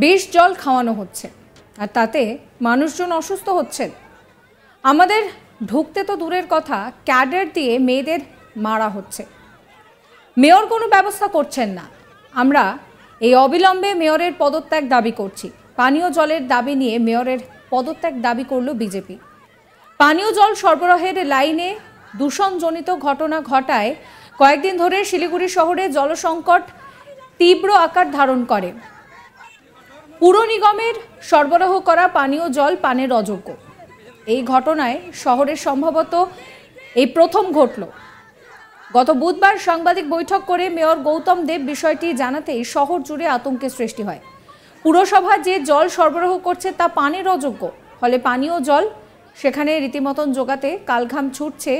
বিষ জল খাওয়ানো হচ্ছে আর তাতে মানুষজন অসুস্থ হচ্ছেন। আমাদের ঢুকতে তো দূরের কথা, ক্যাডার দিয়ে মেয়েদের মারা হচ্ছে। মেয়র কোনো ব্যবস্থা করছেন না। আমরা এই অবিলম্বে মেয়রের পদত্যাগ দাবি করছি। পানীয় জলের দাবি নিয়ে মেয়রের পদত্যাগ দাবি করল বিজেপি। পানীয় জল সরবরাহের লাইনে দূষণজনিত ঘটনা ঘটায় কয়েকদিন ধরে শিলিগুড়ি শহরে জলসংকট তীব্র আকার ধারণ করে। পুর নিগমের সরবরাহ করা পানীয় জল পানের অযোগ্য। এই ঘটনায় শহরে সম্ভবত এই প্রথম ঘটল। গত বুধবার সাংবাদিক বৈঠক করে মেয়র গৌতম দেব বিষয়টি জানাতেই শহর জুড়ে আতঙ্কের সৃষ্টি হয়। পুরসভা যে জল সরবরাহ করছে তা পানের অযোগ্য, ফলে পানীয় জল সেখানে রীতিমতন জোগাতে কালঘাম ছুটছে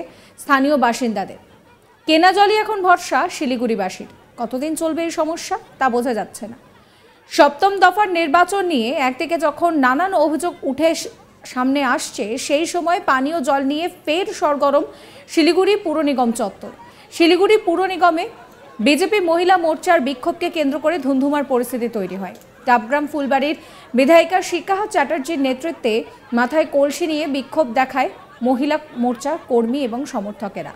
স্থানীয় বাসিন্দাদের। কেনা জলই এখন ভরসা শিলিগুড়িবাসীর। কতদিন চলবে এই সমস্যা তা বোঝা যাচ্ছে না। সপ্তম দফার নির্বাচন নিয়ে একদিকে যখন নানান অভিযোগ উঠে সামনে আসছে, সেই সময় পানীয় জল নিয়ে ফের সরগরম শিলিগুড়ি পুর নিগম চত্বর। শিলিগুড়ি পুর নিগমে বিজেপি মহিলা মোর্চার বিক্ষোভকে কেন্দ্র করে ধুন্ধুমার পরিস্থিতি তৈরি হয়। ডাবগ্রাম ফুলবাড়ির বিধায়িকা শিখা চ্যাটার্জির নেতৃত্বে মাথায় কলসি নিয়ে বিক্ষোভ দেখায় মহিলা মোর্চার কর্মী এবং সমর্থকেরা।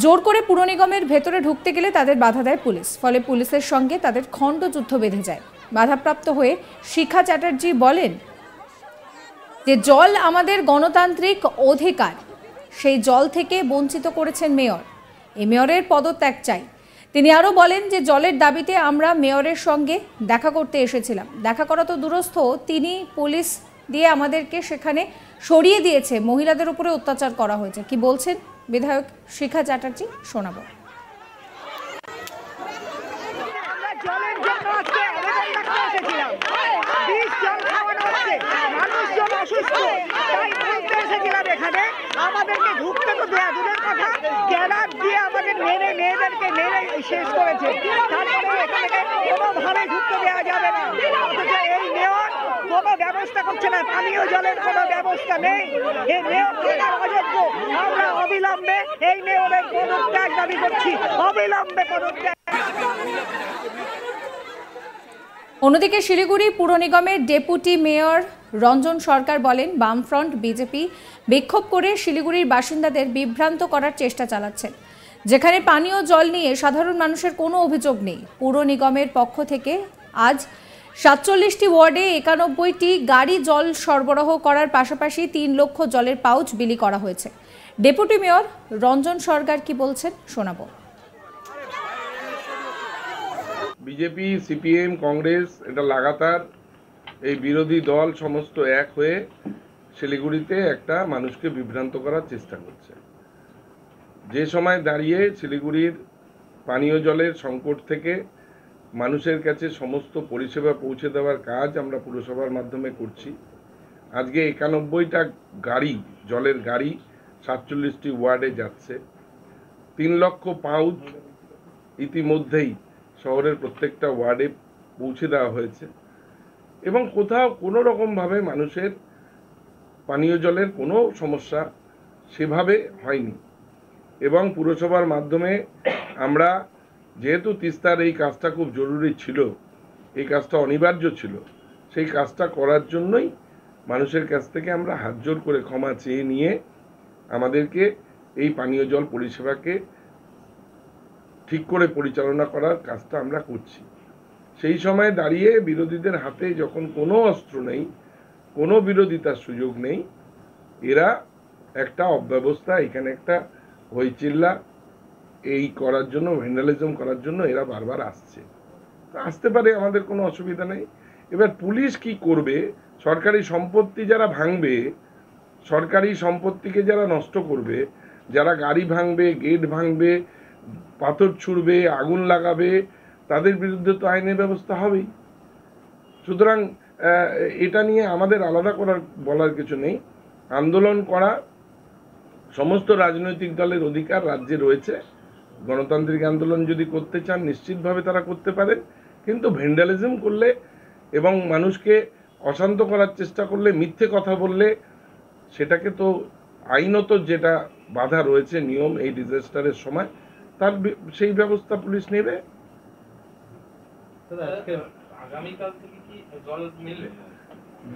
জোর করে পুর নিগমের ভেতরে ঢুকতে গেলে তাদের বাধা দেয় পুলিশ, ফলে পুলিশের সঙ্গে তাদের খণ্ডযুদ্ধ বেঁধে যায়। বাধাপ্রাপ্ত হয়ে শিখা চ্যাটার্জি বলেন যে জল আমাদের গণতান্ত্রিক অধিকার, সেই জল থেকে বঞ্চিত করেছেন মেয়র। এই মেয়রের পদত্যাগ চাই। তিনি আরও বলেন যে জলের দাবিতে আমরা মেয়রের সঙ্গে দেখা করতে এসেছিলাম। দেখা করা তো দূরস্থ, তিনি পুলিশ দিয়ে আমাদেরকে সেখানে সরিয়ে দিয়েছে। মহিলাদের উপরে অত্যাচার করা হয়েছে। কি বলছেন বিধায়ক শিখা চ্যাটার্জি শোনাবো। আমাদেরকে ঢুকতে তো দেয়া দূরের কথা, ক্যাডার দিয়ে আমাদের মেয়েদেরকে মেরে শেষ করেছে। তারপরে এখানে কোনোভাবে ঢুকতে দেওয়া যাবে না। অথচ এই মেয়র কোনো ব্যবস্থা করছে না, পানীয় জলের কোনো ব্যবস্থা নেই। এই মেয়র অযোগ্য। আমরা অবিলম্বে এই মেয়রের পদত্যাগ দাবি করছি, অবিলম্বে পদত্যাগ। অন্যদিকে শিলিগুড়ি পুর নিগমের ডেপুটি মেয়র রঞ্জন সরকার বলেন, বামফ্রন্ট বিজেপি বিক্ষোভ করে শিলিগুড়ির বাসিন্দাদের বিভ্রান্ত করার চেষ্টা চালাচ্ছেন। যেখানে পানীয় জল নিয়ে সাধারণ মানুষের কোনো অভিযোগ নেই। পুর নিগমের পক্ষ থেকে আজ 47টি ওয়ার্ডে 91টি গাড়ি জল সরবরাহ করার পাশাপাশি 3 লক্ষ জলের পাউচ বিলি করা হয়েছে। ডেপুটি মেয়র রঞ্জন সরকার কি বলছেন শোনাবো। বিজেপি, সিপিএম, কংগ্রেস এটা লাগাতার এই বিরোধী দল সমস্ত এক হয়ে শিলিগুড়িতে একটা মানুষকে বিভ্রান্ত করার চেষ্টা করছে। যে সময় দাঁড়িয়ে শিলিগুড়ির পানীয় জলের সংকট থেকে মানুষের কাছে সমস্ত পরিষেবা পৌঁছে দেওয়ার কাজ আমরা পুরসভার মাধ্যমে করছি। আজকে 91টা গাড়ি, জলের গাড়ি 47টি ওয়ার্ডে যাচ্ছে। 3 লক্ষ পাউচ ইতিমধ্যেই শহরের প্রত্যেকটা ওয়ার্ডে পৌঁছে দেওয়া হয়েছে এবং কোথাও কোনো রকমভাবে মানুষের পানীয় জলের কোনো সমস্যা সেভাবে হয়নি। এবং পুরসভার মাধ্যমে আমরা, যেহেতু তিস্তার এই কাজটা খুব জরুরি ছিল, এই কাজটা অনিবার্য ছিল, সেই কাজটা করার জন্যই মানুষের কাছ থেকে আমরা হাত জোর করে ক্ষমা চেয়ে নিয়ে আমাদেরকে এই পানীয় জল পরিষেবাকে ঠিক করে পরিচালনা করার কাজটা আমরা করছি। সেই সময় দাঁড়িয়ে বিরোধীদের হাতে যখন কোনো অস্ত্র নেই, কোনো বিরোধিতার সুযোগ নেই, এরা একটা অব্যবস্থা, এখানে একটা হইচিল্লা এই করার জন্য, ভ্যান্ডালিজম করার জন্য এরা বারবার আসছে। আসতে পারে, আমাদের কোনো অসুবিধা নেই। এবার পুলিশ কি করবে? সরকারি সম্পত্তি যারা ভাঙবে, সরকারি সম্পত্তিকে যারা নষ্ট করবে, যারা গাড়ি ভাঙবে, গেট ভাঙবে, পাথর ছুঁড়বে, আগুন লাগাবে, তাদের বিরুদ্ধে তো আইনের ব্যবস্থা হবেই। সুতরাং এটা নিয়ে আমাদের আলাদা বলার কিছু নেই। আন্দোলন করা সমস্ত রাজনৈতিক দলের অধিকার রাজ্যে রয়েছে। গণতান্ত্রিক আন্দোলন যদি করতে চান নিশ্চিতভাবে তারা করতে পারেন, কিন্তু ভ্যান্ডালিজম করলে এবং মানুষকে অশান্ত করার চেষ্টা করলে, মিথ্যে কথা বললে, সেটাকে তো আইনত যেটা বাধা রয়েছে নিয়ম এই ডিজাস্টারের সময়, তার সেই ব্যবস্থা পুলিশ নেবে।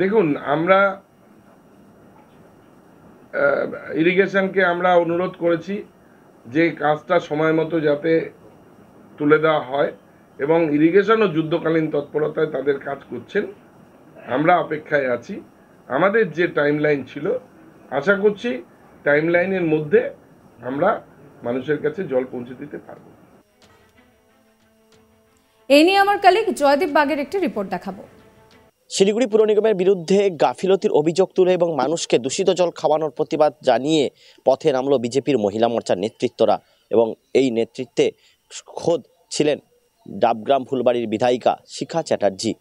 দেখুন, আমরা ইরিগেশনকে আমরা অনুরোধ করেছি যে কাজটা সময় মতো যাতে তুলে দেওয়া হয়, এবং ইরিগেশনও যুদ্ধকালীন তৎপরতায় তাদের কাজ করছেন। আমরা অপেক্ষায় আছি। আমাদের যে টাইমলাইন ছিল, আশা করছি টাইমলাইনের মধ্যে আমরা মানুষের কাছে জল পৌঁছে দিতে পারব। এই নিয়ে আমার কলিগ জয়দীপ বাগের একটি রিপোর্ট দেখাবো। শিলিগুড়ি পুর নিগমের বিরুদ্ধে গাফিলতির অভিযোগ তুলে এবং মানুষকে দূষিত জল খাওয়ানোর প্রতিবাদ জানিয়ে পথে নামলো বিজেপির মহিলা মোর্চার নেতৃত্বরা, এবং এই নেতৃত্বে খোদ ছিলেন ডাবগ্রাম ফুলবাড়ির বিধায়িকা শিখা চ্যাটার্জি।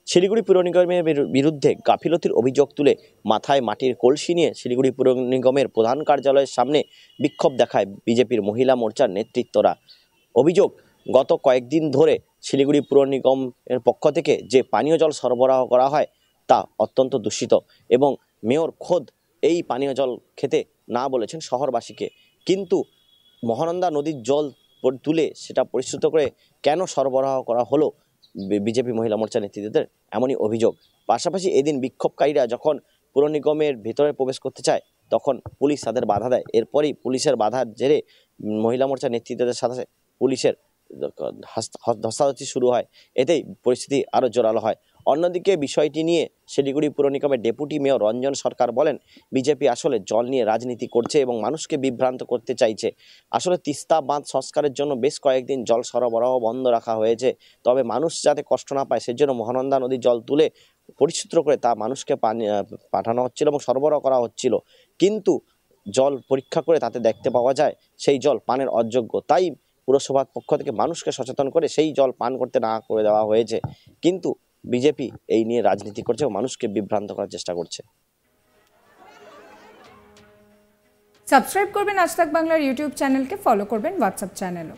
শিলিগুড়ি পুর নিগমের বিরুদ্ধে গাফিলতির অভিযোগ তুলে মাথায় মাটির কলসি নিয়ে শিলিগুড়ি পুর নিগমের প্রধান কার্যালয়ের সামনে বিক্ষোভ দেখায় বিজেপির মহিলা মোর্চার নেতৃত্বরা। অভিযোগ, গত কয়েকদিন ধরে শিলিগুড়ি পুর নিগমের পক্ষ থেকে যে পানীয় জল সরবরাহ করা হয় তা অত্যন্ত দূষিত, এবং মেয়র খোদ এই পানীয় জল খেতে না বলেছেন শহরবাসীকে, কিন্তু মহানন্দা নদীর জল তুলে সেটা পরিশ্রুত করে কেন সরবরাহ করা হলো বিজেপি মহিলা মোর্চা নেতৃত্বের, এমনই অভিযোগ। পাশাপাশি এদিন বিক্ষোভকারীরা যখন পুর নিগমের ভেতরে প্রবেশ করতে চায় তখন পুলিশ তাদের বাধা দেয়। এরপরই পুলিশের বাধার জেরে মহিলা মোর্চা নেতৃত্বের সাথে পুলিশের ধস্তাধস্তি শুরু হয়। এতেই পরিস্থিতি আরও জোরালো হয়। অন্যদিকে বিষয়টি নিয়ে শিলিগুড়ি পুর নিগমের ডেপুটি মেয়র রঞ্জন সরকার বলেন, বিজেপি আসলে জল নিয়ে রাজনীতি করছে এবং মানুষকে বিভ্রান্ত করতে চাইছে। আসলে তিস্তা বাঁধ সংস্কারের জন্য বেশ কয়েকদিন জল সরবরাহ বন্ধ রাখা হয়েছে, তবে মানুষ যাতে কষ্ট না পায় সেজন্য মহানন্দা নদীর জল তুলে পরিশুদ্ধ করে তা মানুষকে পাঠানো হচ্ছিল এবং সরবরাহ করা হচ্ছিল, কিন্তু জল পরীক্ষা করে তাতে দেখতে পাওয়া যায় সেই জল পানের অযোগ্য। তাই পুরসভার পক্ষ থেকে মানুষকে সচেতন করে সেই জল পান করতে না করে দেওয়া হয়েছে, কিন্তু বিজেপি এই নিয়ে রাজনীতি করছে ও মানুষকে বিভ্রান্ত করার চেষ্টা করছে। সাবস্ক্রাইব করবেন আজ তাক বাংলার ইউটিউব চ্যানেলকে, ফলো করবেন হোয়াটসঅ্যাপ চ্যানেলও।